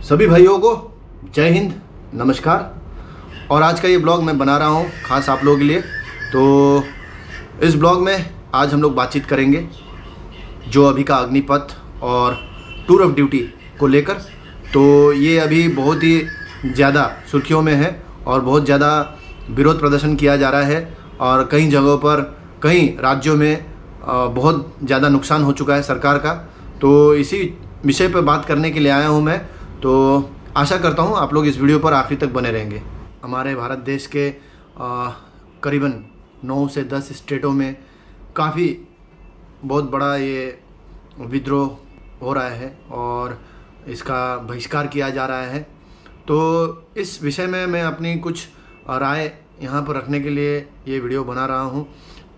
सभी भाइयों को जय हिंद, नमस्कार। और आज का ये ब्लॉग मैं बना रहा हूँ ख़ास आप लोगों के लिए। तो इस ब्लॉग में आज हम लोग बातचीत करेंगे जो अभी का अग्निपथ और टूर ऑफ ड्यूटी को लेकर। तो ये अभी बहुत ही ज़्यादा सुर्खियों में है और बहुत ज़्यादा विरोध प्रदर्शन किया जा रहा है और कई जगहों पर, कई राज्यों में बहुत ज़्यादा नुकसान हो चुका है सरकार का। तो इसी विषय पर बात करने के लिए आया हूँ मैं। तो आशा करता हूँ आप लोग इस वीडियो पर आखिरी तक बने रहेंगे। हमारे भारत देश के करीबन 9 से 10 स्टेटों में काफ़ी बहुत बड़ा ये विद्रोह हो रहा है और इसका बहिष्कार किया जा रहा है। तो इस विषय में मैं अपनी कुछ राय यहाँ पर रखने के लिए ये वीडियो बना रहा हूँ।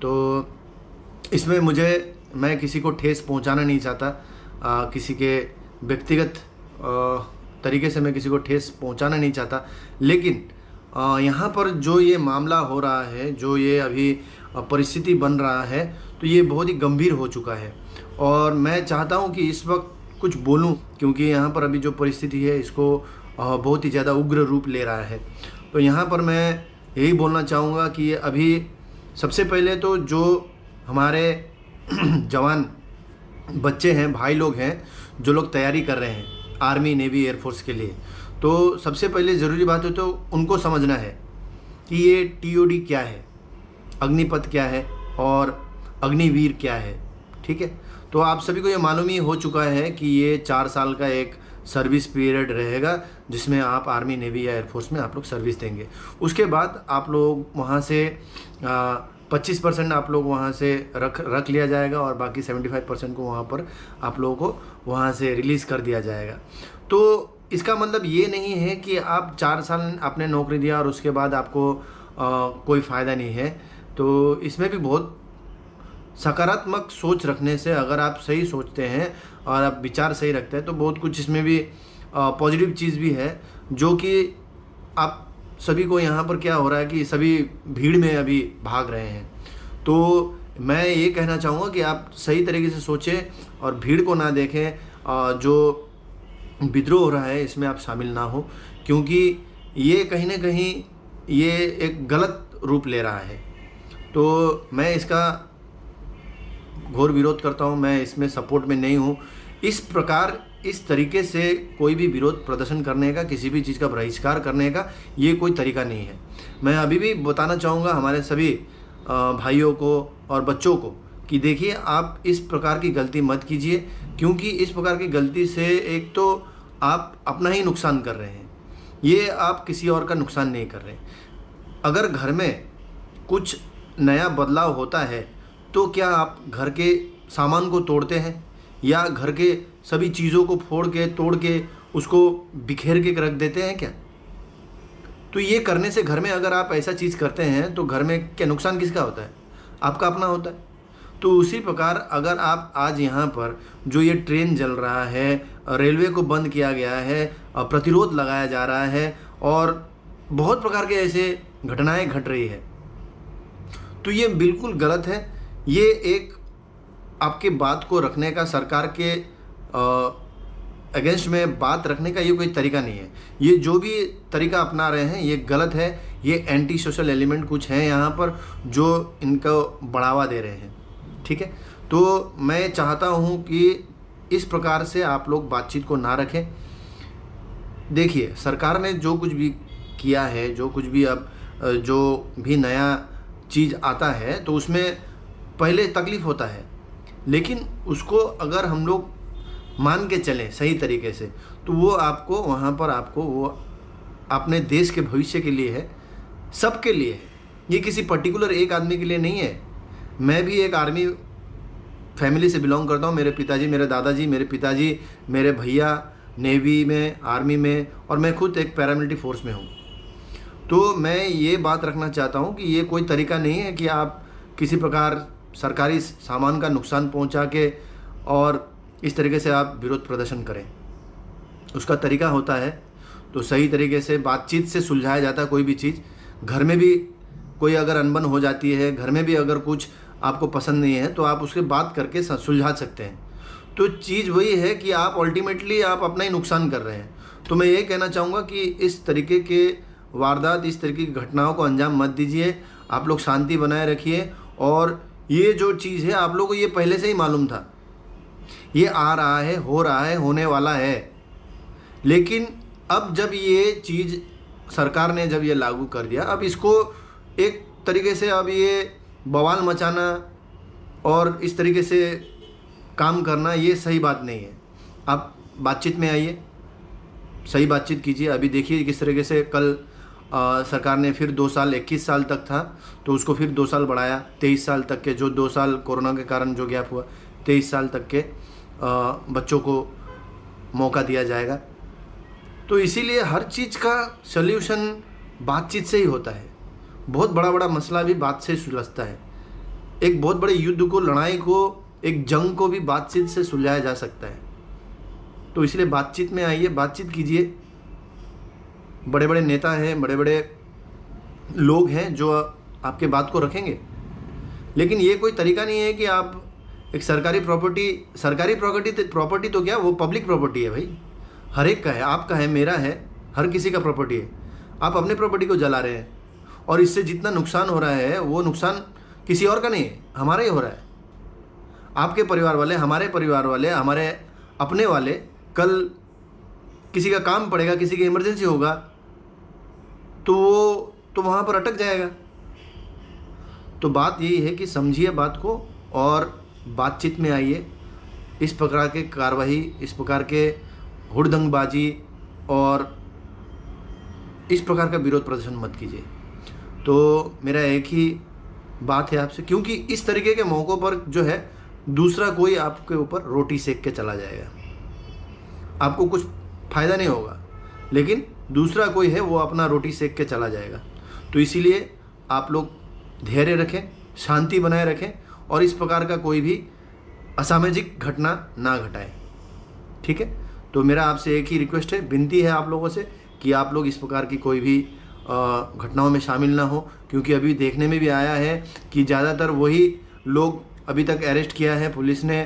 तो इसमें मैं किसी को ठेस पहुँचाना नहीं चाहता, किसी के व्यक्तिगत तरीके से मैं किसी को ठेस पहुंचाना नहीं चाहता। लेकिन यहाँ पर जो ये मामला हो रहा है, जो ये अभी परिस्थिति बन रहा है, तो ये बहुत ही गंभीर हो चुका है और मैं चाहता हूँ कि इस वक्त कुछ बोलूँ, क्योंकि यहाँ पर अभी जो परिस्थिति है इसको बहुत ही ज़्यादा उग्र रूप ले रहा है। तो यहाँ पर मैं यही बोलना चाहूँगा कि अभी सबसे पहले तो जो हमारे जवान बच्चे हैं, भाई लोग हैं, जो लोग तैयारी कर रहे हैं आर्मी, नेवी, एयरफोर्स के लिए, तो सबसे पहले ज़रूरी बात है तो उनको समझना है कि ये टीओडी क्या है, अग्निपथ क्या है और अग्निवीर क्या है। ठीक है, तो आप सभी को ये मालूम ही हो चुका है कि ये 4 साल का एक सर्विस पीरियड रहेगा जिसमें आप आर्मी, नेवी या एयरफोर्स में आप लोग सर्विस देंगे। उसके बाद आप लोग वहाँ से 25% आप लोग वहाँ से रख लिया जाएगा और बाकी 75% को वहाँ पर आप लोगों को वहाँ से रिलीज़ कर दिया जाएगा। तो इसका मतलब ये नहीं है कि आप 4 साल आपने नौकरी दिया और उसके बाद आपको कोई फ़ायदा नहीं है। तो इसमें भी बहुत सकारात्मक सोच रखने से, अगर आप सही सोचते हैं और आप विचार सही रखते हैं, तो बहुत कुछ इसमें भी पॉजिटिव चीज़ भी है। जो कि आप सभी को यहाँ पर क्या हो रहा है कि सभी भीड़ में अभी भाग रहे हैं। तो मैं ये कहना चाहूँगा कि आप सही तरीके से सोचें और भीड़ को ना देखें। जो विद्रोह हो रहा है इसमें आप शामिल ना हो, क्योंकि ये कहीं ना कहीं ये एक गलत रूप ले रहा है। तो मैं इसका घोर विरोध करता हूँ, मैं इसमें सपोर्ट में नहीं हूँ। इस प्रकार, इस तरीके से कोई भी विरोध प्रदर्शन करने का, किसी भी चीज़ का बहिष्कार करने का ये कोई तरीका नहीं है। मैं अभी भी बताना चाहूँगा हमारे सभी भाइयों को और बच्चों को कि देखिए, आप इस प्रकार की गलती मत कीजिए, क्योंकि इस प्रकार की गलती से एक तो आप अपना ही नुकसान कर रहे हैं, ये आप किसी और का नुकसान नहीं कर रहे। अगर घर में कुछ नया बदलाव होता है तो क्या आप घर के सामान को तोड़ते हैं या घर के सभी चीज़ों को फोड़ के, तोड़ के, उसको बिखेर के रख देते हैं क्या? तो ये करने से, घर में अगर आप ऐसा चीज़ करते हैं तो घर में क्या नुकसान किसका होता है? आपका अपना होता है। तो उसी प्रकार अगर आप आज यहाँ पर जो ये ट्रेन चल रहा है, रेलवे को बंद किया गया है, प्रतिरोध लगाया जा रहा है और बहुत प्रकार के ऐसे घटनाएं घट रही है, तो ये बिल्कुल गलत है। ये एक आपके बात को रखने का, सरकार के अगेंस्ट में बात रखने का ये कोई तरीका नहीं है। ये जो भी तरीका अपना रहे हैं ये गलत है। ये एंटी सोशल एलिमेंट कुछ हैं यहाँ पर जो इनको बढ़ावा दे रहे हैं। ठीक है, तो मैं चाहता हूँ कि इस प्रकार से आप लोग बातचीत को ना रखें। देखिए, सरकार ने जो कुछ भी किया है, जो कुछ भी अब जो भी नया चीज़ आता है तो उसमें पहले तकलीफ़ होता है, लेकिन उसको अगर हम लोग मान के चलें सही तरीके से, तो वो आपको वहाँ पर आपको वो अपने देश के भविष्य के लिए है, सबके लिए है। ये किसी पर्टिकुलर एक आदमी के लिए नहीं है। मैं भी एक आर्मी फैमिली से बिलोंग करता हूँ। मेरे पिताजी, मेरे दादाजी, मेरे पिताजी, मेरे भैया नेवी में, आर्मी में, और मैं खुद एक पैरामिलिट्री फोर्स में हूँ। तो मैं ये बात रखना चाहता हूँ कि ये कोई तरीका नहीं है कि आप किसी प्रकार सरकारी सामान का नुकसान पहुँचा के और इस तरीके से आप विरोध प्रदर्शन करें। उसका तरीका होता है तो सही तरीके से बातचीत से सुलझाया जाता है कोई भी चीज़। घर में भी कोई अगर अनबन हो जाती है, घर में भी अगर कुछ आपको पसंद नहीं है तो आप उसके बात करके सुलझा सकते हैं। तो चीज़ वही है कि आप अल्टीमेटली आप अपना ही नुकसान कर रहे हैं। तो मैं ये कहना चाहूँगा कि इस तरीके के वारदात, इस तरीके की घटनाओं को अंजाम मत दीजिए। आप लोग शांति बनाए रखिए। और ये जो चीज़ है आप लोगों को ये पहले से ही मालूम था, ये आ रहा है, हो रहा है, होने वाला है। लेकिन अब जब ये चीज़ सरकार ने जब ये लागू कर दिया, अब इसको एक तरीके से अब ये बवाल मचाना और इस तरीके से काम करना ये सही बात नहीं है। आप बातचीत में आइए, सही बातचीत कीजिए। अभी देखिए किस तरीके से कल सरकार ने फिर 2 साल, 21 साल तक था तो उसको फिर 2 साल बढ़ाया, 23 साल तक के, जो 2 साल कोरोना के कारण जो गैप हुआ, 23 साल तक के बच्चों को मौका दिया जाएगा। तो इसीलिए हर चीज़ का सल्यूशन बातचीत से ही होता है। बहुत बड़ा बड़ा मसला भी बात से सुलझता है। एक बहुत बड़े युद्ध को, लड़ाई को, एक जंग को भी बातचीत से सुलझाया जा सकता है। तो इसलिए बातचीत में आइए, बातचीत कीजिए। बड़े बड़े नेता हैं, बड़े बड़े लोग हैं जो आपके बात को रखेंगे। लेकिन ये कोई तरीका नहीं है कि आप एक सरकारी प्रॉपर्टी तो क्या, वो पब्लिक प्रॉपर्टी है भाई, हर एक का है, आपका है, मेरा है, हर किसी का प्रॉपर्टी है। आप अपने प्रॉपर्टी को जला रहे हैं और इससे जितना नुकसान हो रहा है वो नुकसान किसी और का नहीं है, हमारा ही हो रहा है। आपके परिवार वाले, हमारे परिवार वाले, हमारे अपने वाले, कल किसी का काम पड़ेगा, किसी की इमरजेंसी होगा तो वो तो वहाँ पर अटक जाएगा। तो बात यही है कि समझिए बात को और बातचीत में आइए। इस प्रकार के कार्रवाई, इस प्रकार के हुड़दंगबाजी और इस प्रकार का विरोध प्रदर्शन मत कीजिए। तो मेरा एक ही बात है आपसे, क्योंकि इस तरीके के मौक़ों पर जो है दूसरा कोई आपके ऊपर रोटी सेक के चला जाएगा, आपको कुछ फ़ायदा नहीं होगा, लेकिन दूसरा कोई है वो अपना रोटी सेक के चला जाएगा। तो इसीलिए आप लोग धैर्य रखें, शांति बनाए रखें और इस प्रकार का कोई भी असामाजिक घटना ना घटाएं। ठीक है। तो मेरा आपसे एक ही रिक्वेस्ट है, विनती है आप लोगों से कि आप लोग इस प्रकार की कोई भी घटनाओं में शामिल ना हो, क्योंकि अभी देखने में भी आया है कि ज़्यादातर वही लोग अभी तक अरेस्ट किया है पुलिस ने,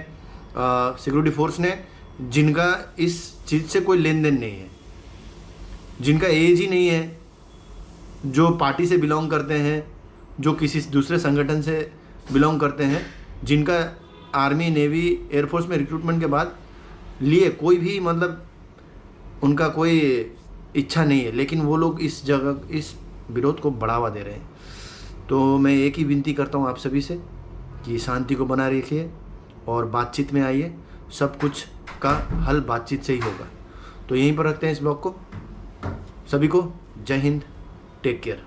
सिक्योरिटी फोर्स ने, जिनका इस चीज़ से कोई लेन देन नहीं है, जिनका एज ही नहीं है, जो पार्टी से बिलोंग करते हैं, जो किसी दूसरे संगठन से बिलोंग करते हैं, जिनका आर्मी, नेवी, एयरफोर्स में रिक्रूटमेंट के बाद लिए कोई भी मतलब उनका कोई इच्छा नहीं है, लेकिन वो लोग इस जगह इस विरोध को बढ़ावा दे रहे हैं। तो मैं एक ही विनती करता हूँ आप सभी से कि शांति को बनाए रखिए और बातचीत में आइए। सब कुछ का हल बातचीत से ही होगा। तो यहीं पर रखते हैं इस ब्लॉग को। सभी को जय हिंद, टेक केयर।